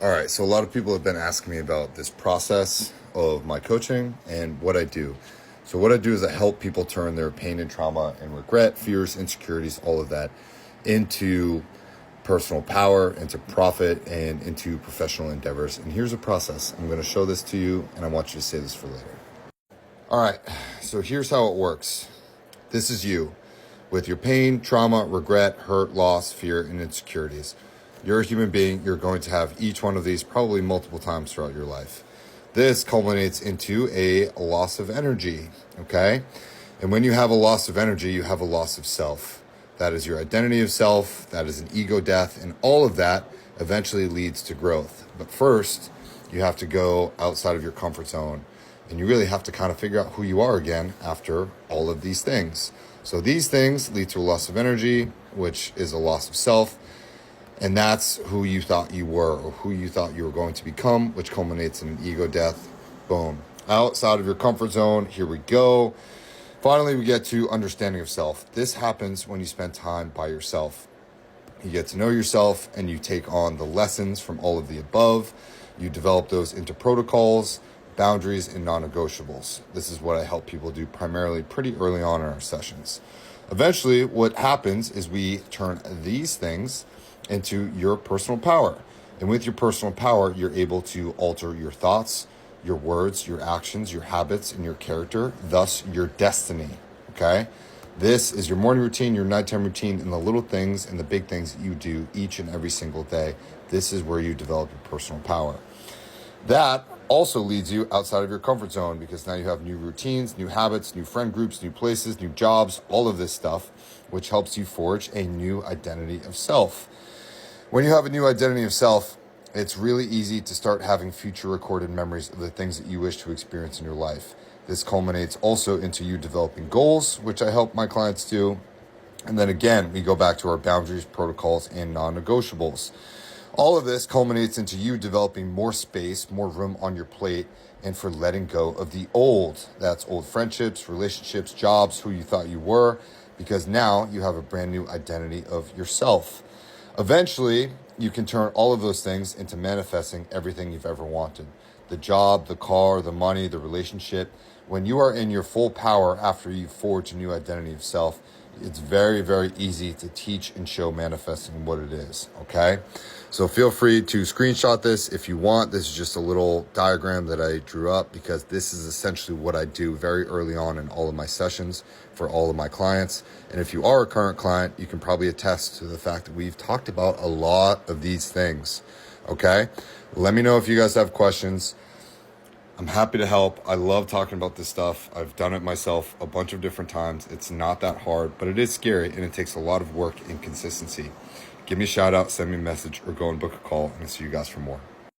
All right, so a lot of people have been asking me about this process of my coaching and what I do. So what I do is I help people turn their pain and trauma and regret, fears, insecurities, all of that into personal power, into profit, and into professional endeavors. And here's a process. I'm going to show this to you, and I want you to say this for later. All right, so here's how it works. This is you with your pain, trauma, regret, hurt, loss, fear, and insecurities. You're a human being. You're going to have each one of these probably multiple times throughout your life. This culminates into a loss of energy, okay? And when you have a loss of energy, you have a loss of self. That is your identity of self. That is an ego death. And all of that eventually leads to growth. But first, you have to go outside of your comfort zone. And you really have to kind of figure out who you are again after all of these things. So these things lead to a loss of energy, which is a loss of self. And that's who you thought you were or who you thought you were going to become, which culminates in an ego death. Boom. Outside of your comfort zone. Here we go. Finally, we get to understanding of self. This happens when you spend time by yourself. You get to know yourself and you take on the lessons from all of the above. You develop those into protocols, boundaries, and non-negotiables. This is what I help people do primarily pretty early on in our sessions. Eventually, what happens is we turn these things into your personal power. And with your personal power, you're able to alter your thoughts, your words, your actions, your habits, and your character, thus your destiny, okay? This is your morning routine, your nighttime routine, and the little things and the big things that you do each and every single day. This is where you develop your personal power. That also leads you outside of your comfort zone because now you have new routines, new habits, new friend groups, new places, new jobs, all of this stuff, which helps you forge a new identity of self. When you have a new identity of self, it's really easy to start having future recorded memories of the things that you wish to experience in your life. This culminates also into you developing goals, which I help my clients do. And then again, we go back to our boundaries, protocols, and non-negotiables. All of this culminates into you developing more space, more room on your plate, and for letting go of the old. That's old friendships, relationships, jobs, who you thought you were, because now you have a brand new identity of yourself. Eventually, you can turn all of those things into manifesting everything you've ever wanted. The job, the car, the money, the relationship. When you are in your full power after you forge a new identity of self, it's very, very easy to teach and show manifesting what it is, okay? So feel free to screenshot this if you want. This is just a little diagram that I drew up because this is essentially what I do very early on in all of my sessions for all of my clients. And if you are a current client, you can probably attest to the fact that we've talked about a lot of these things, okay? Let me know if you guys have questions. I'm happy to help. I love talking about this stuff. I've done it myself a bunch of different times. It's not that hard, but it is scary and it takes a lot of work and consistency. Give me a shout out, send me a message, or go and book a call, and I'll see you guys for more.